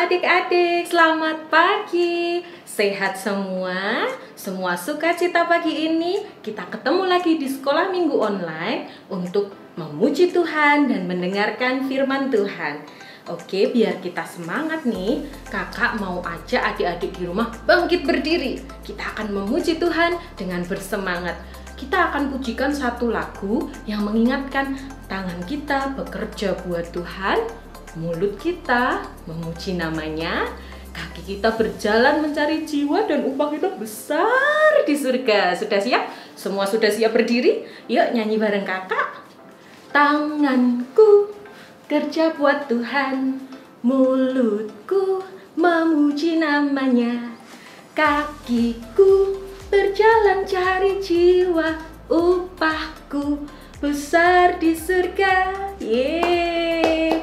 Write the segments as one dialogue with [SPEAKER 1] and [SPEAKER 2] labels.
[SPEAKER 1] adik-adik, selamat pagi. Sehat semua? Semua sukacita pagi ini kita ketemu lagi di sekolah minggu online untuk memuji Tuhan dan mendengarkan firman Tuhan. Oke, biar kita semangat nih, kakak mau ajak adik-adik di rumah bangkit berdiri. Kita akan memuji Tuhan dengan bersemangat. Kita akan pujikan satu lagu yang mengingatkan tangan kita bekerja buat Tuhan, mulut kita memuji namanya, kaki kita berjalan mencari jiwa, dan upah kita besar di surga. Sudah siap? Semua sudah siap berdiri? Yuk nyanyi bareng kakak. Tanganku kerja buat Tuhan, mulutku memuji namanya, kakiku berjalan cari jiwa, upahku besar di surga. Yeay.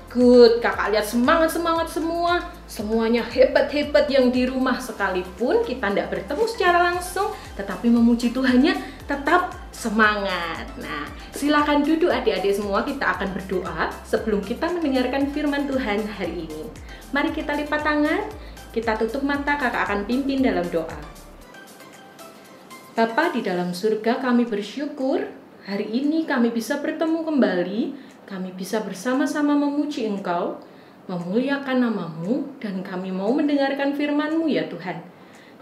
[SPEAKER 1] Good, kakak lihat semangat semua. Semuanya hebat yang di rumah, sekalipun kita tidak bertemu secara langsung, tetapi memuji Tuhannya tetap semangat. Nah, silakan duduk adik-adik semua, kita akan berdoa sebelum kita mendengarkan firman Tuhan hari ini. Mari kita lipat tangan, kita tutup mata, kakak akan pimpin dalam doa. Bapa di dalam surga, kami bersyukur hari ini kami bisa bertemu kembali. Kami bisa bersama-sama memuji Engkau, memuliakan nama-Mu, dan kami mau mendengarkan firman-Mu ya Tuhan.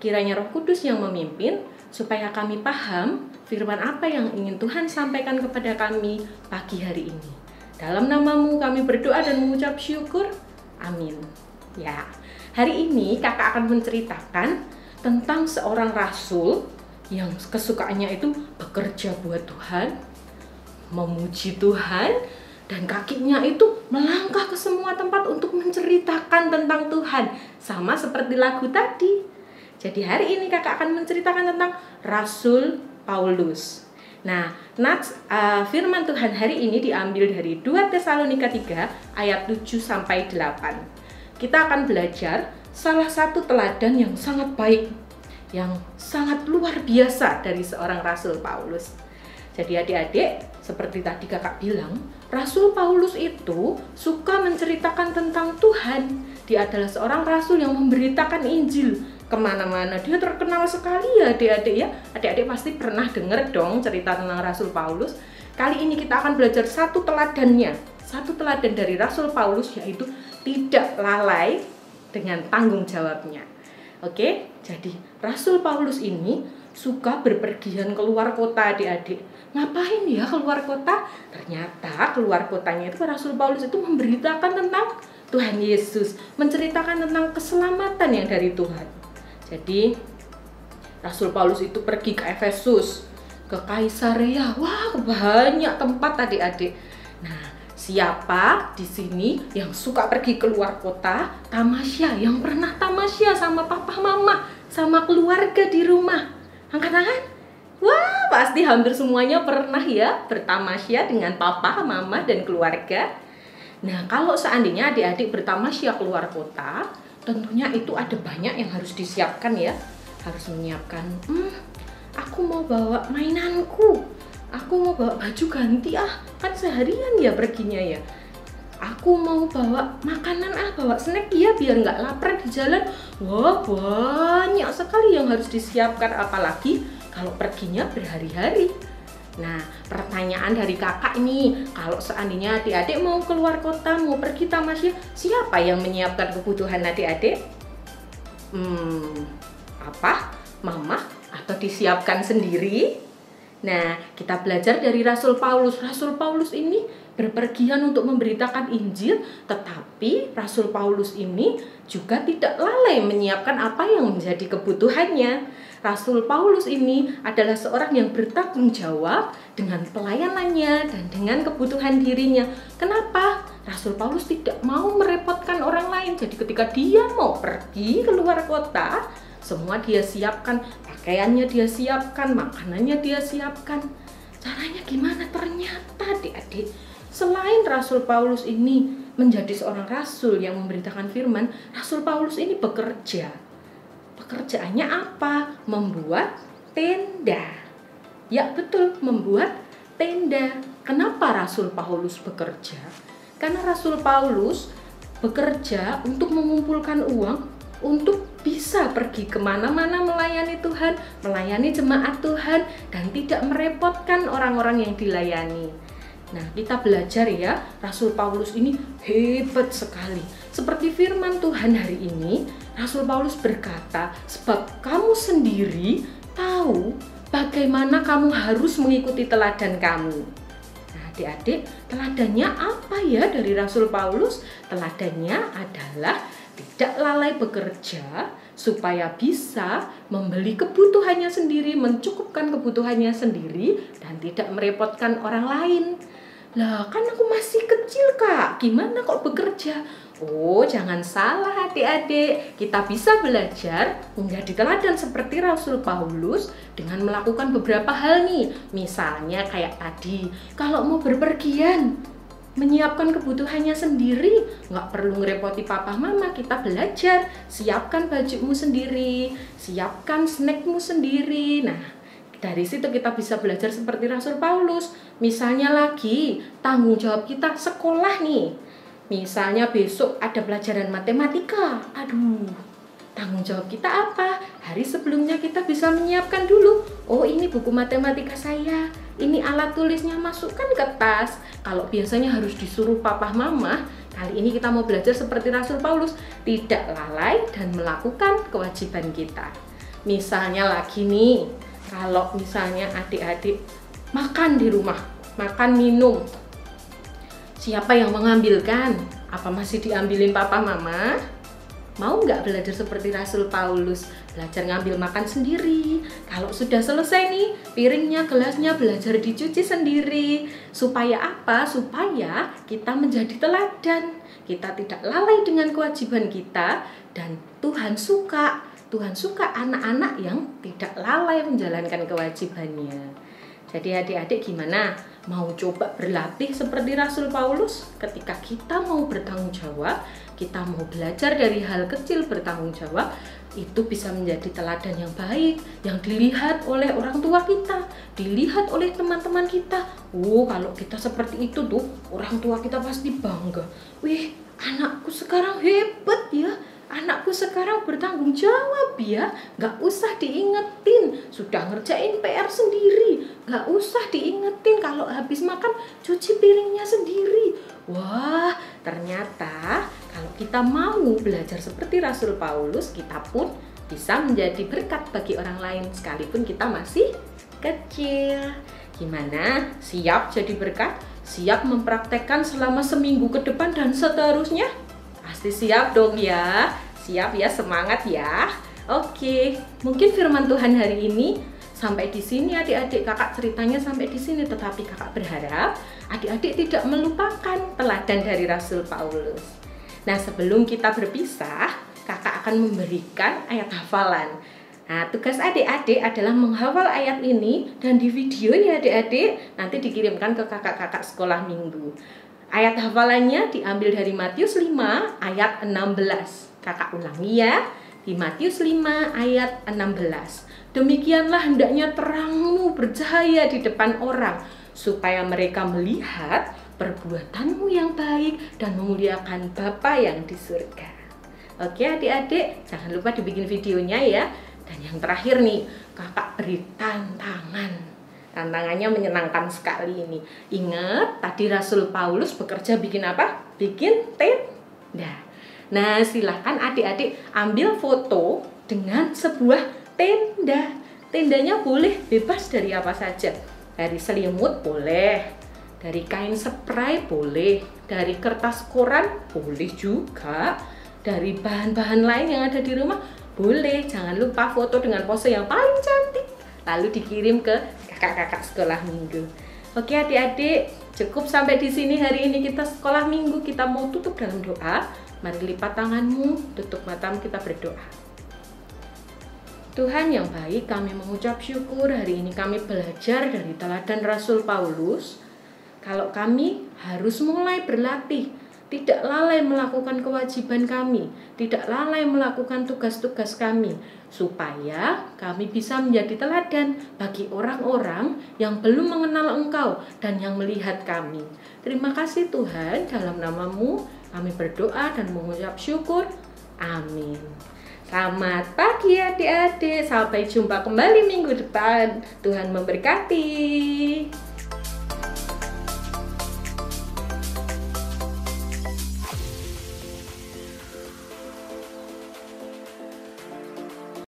[SPEAKER 1] Kiranya Roh Kudus yang memimpin, supaya kami paham firman apa yang ingin Tuhan sampaikan kepada kami pagi hari ini. Dalam nama-Mu kami berdoa dan mengucap syukur. Amin. Ya, hari ini kakak akan menceritakan tentang seorang rasul yang kesukaannya itu bekerja buat Tuhan, memuji Tuhan, dan kakinya itu melangkah ke semua tempat untuk menceritakan tentang Tuhan. Sama seperti lagu tadi. Jadi hari ini kakak akan menceritakan tentang Rasul Paulus. Nah, firman Tuhan hari ini diambil dari 2 Tesalonika 3 ayat 7-8. Kita akan belajar salah satu teladan yang sangat baik, yang sangat luar biasa dari seorang Rasul Paulus. Jadi adik-adik, seperti tadi kakak bilang, Rasul Paulus itu suka menceritakan tentang Tuhan. Dia adalah seorang rasul yang memberitakan Injil kemana-mana. Dia terkenal sekali ya adik-adik ya. Adik-adik pasti pernah dengar dong cerita tentang Rasul Paulus. Kali ini kita akan belajar satu teladannya. Satu teladan dari Rasul Paulus, yaitu tidak lalai dengan tanggung jawabnya. Oke, jadi Rasul Paulus ini suka berpergian keluar kota adik-adik. Ngapain ya keluar kota? Ternyata keluar kotanya itu Rasul Paulus itu memberitakan tentang Tuhan Yesus, menceritakan tentang keselamatan yang dari Tuhan. Jadi Rasul Paulus itu pergi ke Efesus, ke Kaisarea. Wah, banyak tempat adik-adik. Nah, siapa di sini yang suka pergi keluar kota? Tamasya, yang pernah tamasya sama papa mama, sama keluarga di rumah. Angkat tangan. Wah, pasti hampir semuanya pernah ya bertamasya dengan papa, mama, dan keluarga. Nah, kalau seandainya adik-adik bertamasya keluar kota, tentunya itu ada banyak yang harus disiapkan ya. Harus menyiapkan, aku mau bawa mainanku, aku mau bawa baju ganti, kan seharian ya perginya ya. Aku mau bawa makanan, bawa snack ya biar nggak lapar di jalan. Wah, banyak sekali yang harus disiapkan, apalagi kalau perginya berhari-hari. Nah, pertanyaan dari kakak nih, kalau seandainya adik-adik mau keluar kota, mau pergi tamasya, siapa yang menyiapkan kebutuhan adik-adik? Apa? Mama? Atau disiapkan sendiri? Nah, kita belajar dari Rasul Paulus. Rasul Paulus ini berpergian untuk memberitakan Injil, tetapi Rasul Paulus ini juga tidak lalai menyiapkan apa yang menjadi kebutuhannya. Rasul Paulus ini adalah seorang yang bertanggung jawab dengan pelayanannya dan dengan kebutuhan dirinya. Kenapa? Rasul Paulus tidak mau merepotkan orang lain. Jadi ketika dia mau pergi keluar kota, semua dia siapkan, pakaiannya dia siapkan, makanannya dia siapkan. Caranya gimana? Ternyata adik-adik, selain Rasul Paulus ini menjadi seorang rasul yang memberitakan firman, Rasul Paulus ini bekerja. Pekerjaannya apa? Membuat tenda. Ya betul, membuat tenda. Kenapa Rasul Paulus bekerja? Karena Rasul Paulus bekerja untuk mengumpulkan uang untuk bisa pergi kemana-mana melayani Tuhan, melayani jemaat Tuhan, dan tidak merepotkan orang-orang yang dilayani. Nah, kita belajar ya, Rasul Paulus ini hebat sekali. Seperti firman Tuhan hari ini, Rasul Paulus berkata, sebab kamu sendiri tahu bagaimana kamu harus mengikuti teladan kami. Nah, adik-adik, teladannya apa ya dari Rasul Paulus? Teladannya adalah tidak lalai bekerja supaya bisa membeli kebutuhannya sendiri, mencukupkan kebutuhannya sendiri, dan tidak merepotkan orang lain. Lah, kan aku masih kecil, Kak. Gimana kok bekerja? Oh, jangan salah adik-adik. Kita bisa belajar menjadi teladan seperti Rasul Paulus dengan melakukan beberapa hal nih. Misalnya kayak tadi, kalau mau berpergian, menyiapkan kebutuhannya sendiri, nggak perlu ngerepoti papa mama. Kita belajar, siapkan bajumu sendiri, siapkan snackmu sendiri. Nah, dari situ kita bisa belajar seperti Rasul Paulus. Misalnya lagi, tanggung jawab kita sekolah nih. Misalnya besok ada pelajaran matematika. Aduh, tanggung jawab kita apa? Hari sebelumnya kita bisa menyiapkan dulu. Oh, ini buku matematika saya. Ini alat tulisnya, masukkan ke tas. Kalau biasanya harus disuruh papa mama, kali ini kita mau belajar seperti Rasul Paulus, tidak lalai dan melakukan kewajiban kita. Misalnya lagi nih, kalau misalnya adik-adik makan di rumah, makan minum, siapa yang mengambilkan? Apa masih diambilin papa mama? Mau nggak belajar seperti Rasul Paulus? Belajar ngambil makan sendiri. Kalau sudah selesai nih, piringnya, gelasnya belajar dicuci sendiri. Supaya apa? Supaya kita menjadi teladan. Kita tidak lalai dengan kewajiban kita. Dan Tuhan suka anak-anak yang tidak lalai menjalankan kewajibannya. Jadi adik-adik gimana? Mau coba berlatih seperti Rasul Paulus? Ketika kita mau bertanggung jawab, kita mau belajar dari hal kecil bertanggung jawab, itu bisa menjadi teladan yang baik, yang dilihat oleh orang tua kita, dilihat oleh teman-teman kita. Oh, kalau kita seperti itu tuh, orang tua kita pasti bangga. Wih, anakku sekarang hebat ya. Anakku sekarang bertanggung jawab ya, gak usah diingetin, sudah ngerjain PR sendiri, gak usah diingetin kalau habis makan cuci piringnya sendiri. Wah, ternyata kalau kita mau belajar seperti Rasul Paulus, kita pun bisa menjadi berkat bagi orang lain sekalipun kita masih kecil. Gimana? Siap jadi berkat? Siap mempraktekkan selama seminggu ke depan dan seterusnya? Pasti siap dong ya. Siap ya, semangat ya. Oke, mungkin firman Tuhan hari ini sampai di sini adik-adik. Kakak ceritanya sampai di sini, tetapi kakak berharap adik-adik tidak melupakan teladan dari Rasul Paulus. Nah, sebelum kita berpisah, kakak akan memberikan ayat hafalan. Nah, tugas adik-adik adalah menghafal ayat ini dan di video ya adik-adik, nanti dikirimkan ke kakak-kakak sekolah minggu. Ayat hafalannya diambil dari Matius 5 ayat 16. Kakak ulangi ya, di Matius 5 ayat 16. Demikianlah hendaknya terangmu bercahaya di depan orang, supaya mereka melihat perbuatanmu yang baik dan memuliakan Bapa yang di surga. Oke adik-adik, jangan lupa dibikin videonya ya. Dan yang terakhir nih, kakak beri tantangan. Tantangannya menyenangkan sekali ini. Ingat, tadi Rasul Paulus bekerja bikin apa? Bikin tenda. Nah, silakan adik-adik ambil foto dengan sebuah tenda. Tendanya boleh bebas dari apa saja. Dari selimut boleh, dari kain spray boleh, dari kertas koran boleh juga, dari bahan-bahan lain yang ada di rumah boleh. Jangan lupa foto dengan pose yang paling cantik, lalu dikirim ke kakak-kakak sekolah minggu. Oke adik-adik, cukup sampai di sini hari ini kita sekolah minggu. Kita mau tutup dalam doa. Mari lipat tanganmu, tutup matamu, kita berdoa. Tuhan yang baik, kami mengucap syukur hari ini kami belajar dari teladan Rasul Paulus. Kalau kami harus mulai berlatih, tidak lalai melakukan kewajiban kami, tidak lalai melakukan tugas-tugas kami, supaya kami bisa menjadi teladan bagi orang-orang yang belum mengenal Engkau dan yang melihat kami. Terima kasih Tuhan, dalam nama-Mu Kami berdoa dan mengucap syukur. Amin. Selamat pagi adik-adik. Sampai jumpa kembali minggu depan. Tuhan memberkati.